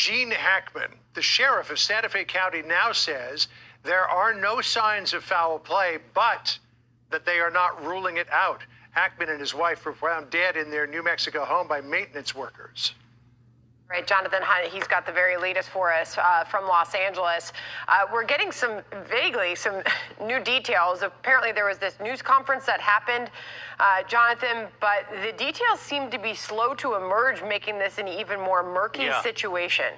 Gene Hackman, the sheriff of Santa Fe County, now says there are no signs of foul play, but that they are not ruling it out. Hackman and his wife were found dead in their New Mexico home by maintenance workers. Right, Jonathan Hunt, he's got the very latest for us from Los Angeles. We're getting some new details. Apparently there was this news conference that happened, Jonathan, but the details seem to be slow to emerge, making this an even more murky situation.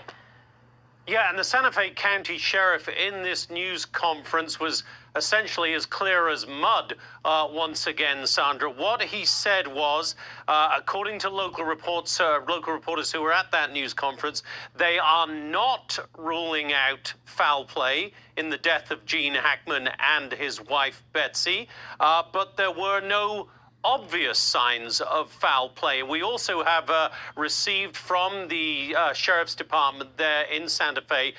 Yeah, and the Santa Fe County Sheriff in this news conference was essentially as clear as mud once again, Sandra. What he said was, according to local reporters who were at that news conference, they are not ruling out foul play in the death of Gene Hackman and his wife, Betsy, but there were no obvious signs of foul play. We also have received from the Sheriff's Department there in Santa Fe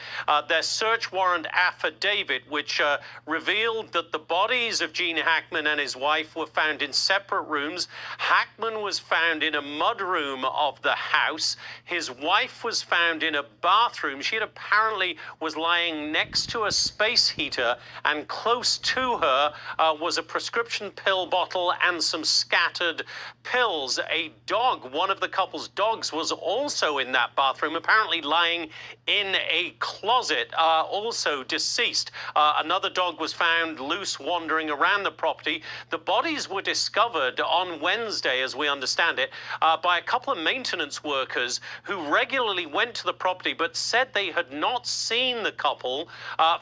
their search warrant affidavit, which revealed that the bodies of Gene Hackman and his wife were found in separate rooms. Hackman was found in a mudroom of the house. His wife was found in a bathroom. She apparently was lying next to a space heater, and close to her was a prescription pill bottle and some scattered pills. A dog, one of the couple's dogs, was also in that bathroom, apparently lying in a closet, also deceased. Another dog was found loose, wandering around the property. The bodies were discovered on Wednesday, as we understand it, by a couple of maintenance workers who regularly went to the property but said they had not seen the couple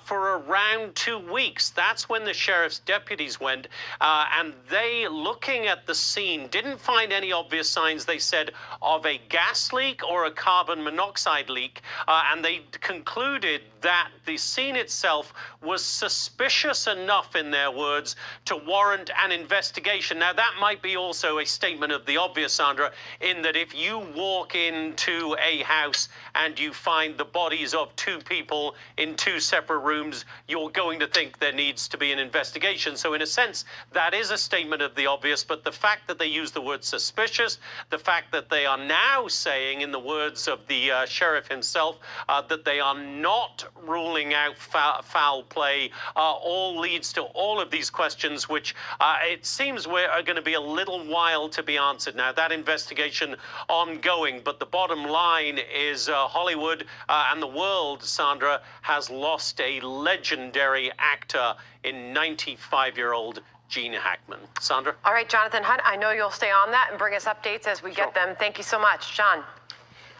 for around 2 weeks. That's when the sheriff's deputies went, and they, looking at the scene, didn't find any obvious signs, they said, of a gas leak or a carbon monoxide leak, and they concluded that the scene itself was suspicious enough, in their words, to warrant an investigation. Now, that might be also a statement of the obvious, Sandra, in that if you walk into a house and you find the bodies of two people in two separate rooms, you're going to think there needs to be an investigation. So in a sense, that is a statement of the obvious, but the fact that they use the word suspicious, the fact that they are now saying, in the words of the sheriff himself, that they are not ruling out foul play, all leads to all of these questions, which it seems are going to be a little while to be answered now. That investigation ongoing, but the bottom line is Hollywood and the world, Sandra, has lost a legendary actor in 95-year-old Gene Hackman. Sandra? All right, Jonathan Hunt, I know you'll stay on that and bring us updates as we get them. Thank you so much. John?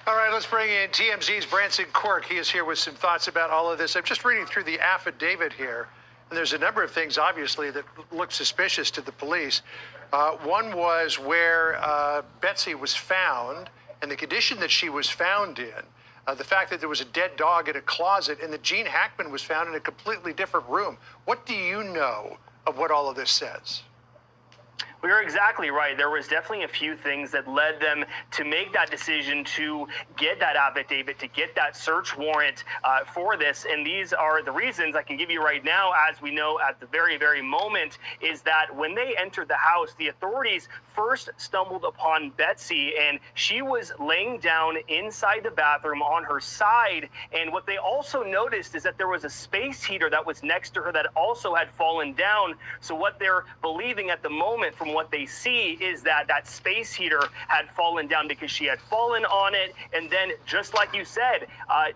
All right, let's bring in TMZ's Branson Quirk. He is here with some thoughts about all of this. I'm just reading through the affidavit here, and there's a number of things, obviously, that look suspicious to the police. One was where Betsy was found and the condition that she was found in. The fact that there was a dead dog in a closet and that Gene Hackman was found in a completely different room. What do you know of what all of this says? Well, you're exactly right. There was definitely a few things that led them to make that decision to get that affidavit, to get that search warrant for this. And these are the reasons I can give you right now, as we know at the very, very moment, is that when they entered the house, the authorities first stumbled upon Betsy, and she was laying down inside the bathroom on her side. And what they also noticed is that there was a space heater that was next to her that also had fallen down. So what they're believing at the moment, from what they see, is that that space heater had fallen down because she had fallen on it. And then, just like you said,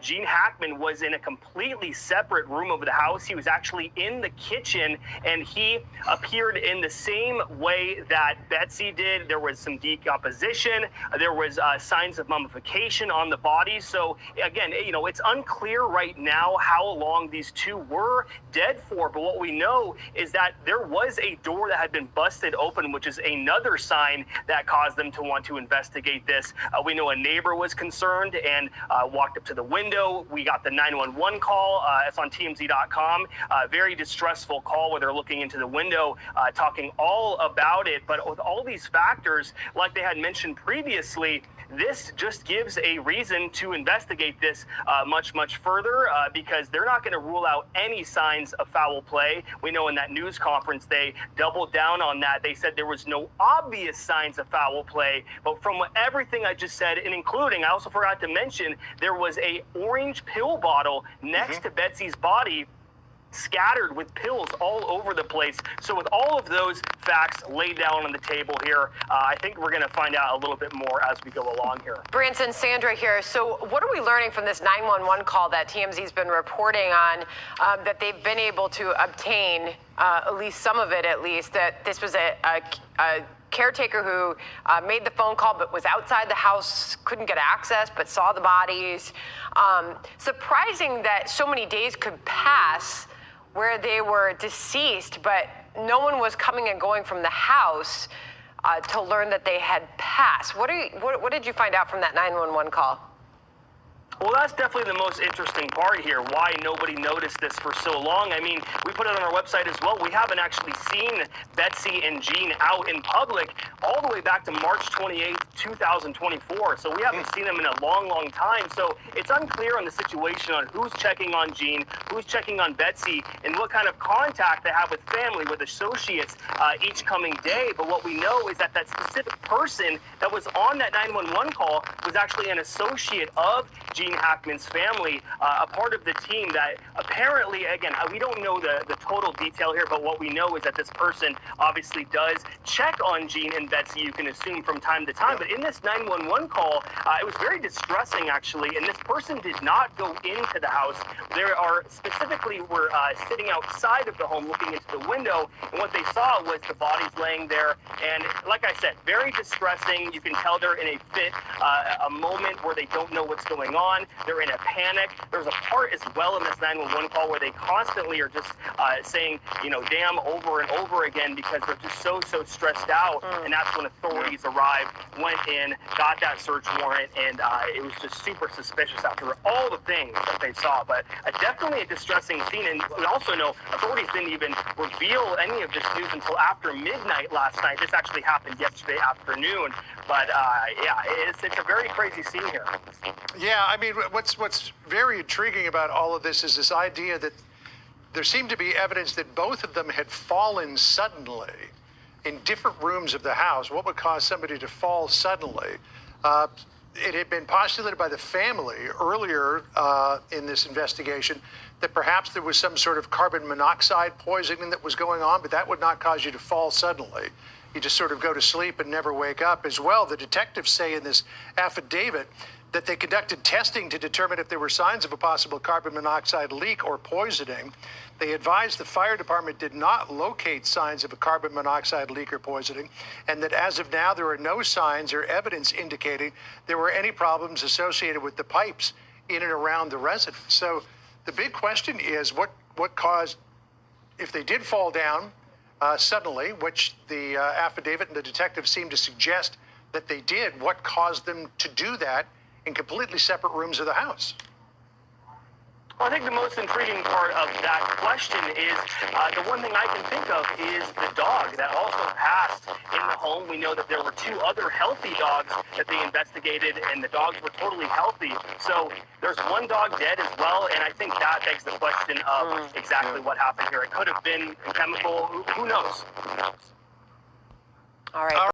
Gene Hackman was in a completely separate room of the house. He was actually in the kitchen, and he appeared in the same way that Betsy did. There was some decomposition. There was signs of mummification on the body. So again, you know, it's unclear right now how long these two were dead for. But what we know is that there was a door that had been busted open, which is another sign that caused them to want to investigate this. We know a neighbor was concerned and walked up to the window. We got the 911 call. It's on TMZ.com. Very distressful call where they're looking into the window, talking all about it. But with all these factors, like they had mentioned previously, this just gives a reason to investigate this much further because they're not going to rule out any signs of foul play. We know in that news conference they doubled down on that. They said there was no obvious signs of foul play, but from everything I just said, and including, I also forgot to mention, there was a orange pill bottle next to Betsy's body, scattered with pills all over the place. So with all of those facts laid down on the table here, I think we're going to find out a little bit more as we go along here. Branson, Sandra here. So what are we learning from this 911 call that TMZ's been reporting on, that they've been able to obtain, at least some of it at least, that this was a caretaker who made the phone call but was outside the house, couldn't get access, but saw the bodies. Surprising that so many days could pass where they were deceased, but no one was coming and going from the house to learn that they had passed. What did you find out from that 911 call? Well, that's definitely the most interesting part here, why nobody noticed this for so long. I mean, we put it on our website as well. We haven't actually seen Betsy and Jean out in public all the way back to March 28th, 2024. So we haven't seen them in a long time. So it's unclear on the situation on who's checking on Jean, who's checking on Betsy, and what kind of contact they have with family, with associates each coming day. But what we know is that that specific person that was on that 911 call was actually an associate of Gene Hackman's family, a part of the team that apparently, again, we don't know the total detail here, but what we know is that this person obviously does check on Gene and Betsy, you can assume, from time to time. But in this 911 call, it was very distressing, actually, and this person did not go into the house. There are specifically were sitting outside of the home looking into the window, and what they saw was the bodies laying there. And like I said, very distressing. You can tell they're in a fit, a moment where they don't know what's going on. They're in a panic. There's a part as well in this 911 call where they constantly are just saying, you know, damn, over and over again, because they're just so stressed out. And that's when authorities arrived, went in, got that search warrant, and it was just super suspicious after all the things that they saw. But definitely a distressing scene. And we also know authorities didn't even reveal any of this news until after midnight last night. This actually happened yesterday afternoon. But yeah, it's a very crazy scene here. Yeah, I mean, what's very intriguing about all of this is this idea that there seemed to be evidence that both of them had fallen suddenly in different rooms of the house. What would cause somebody to fall suddenly? It had been postulated by the family earlier in this investigation that perhaps there was some sort of carbon monoxide poisoning that was going on, but that would not cause you to fall suddenly. You just sort of go to sleep and never wake up. As well, the detectives say in this affidavit that they conducted testing to determine if there were signs of a possible carbon monoxide leak or poisoning. They advised the fire department did not locate signs of a carbon monoxide leak or poisoning, and that as of now, there are no signs or evidence indicating there were any problems associated with the pipes in and around the residence. So the big question is what caused, if they did fall down suddenly, which the affidavit and the detective seem to suggest that they did, what caused them to do that in completely separate rooms of the house? Well, I think the most intriguing part of that question is the one thing I can think of is the dog that also passed in the home. We know that there were two other healthy dogs that they investigated, and the dogs were totally healthy. So there's one dog dead as well, and I think that begs the question of exactly what happened here. It could have been chemical. Who knows? All right.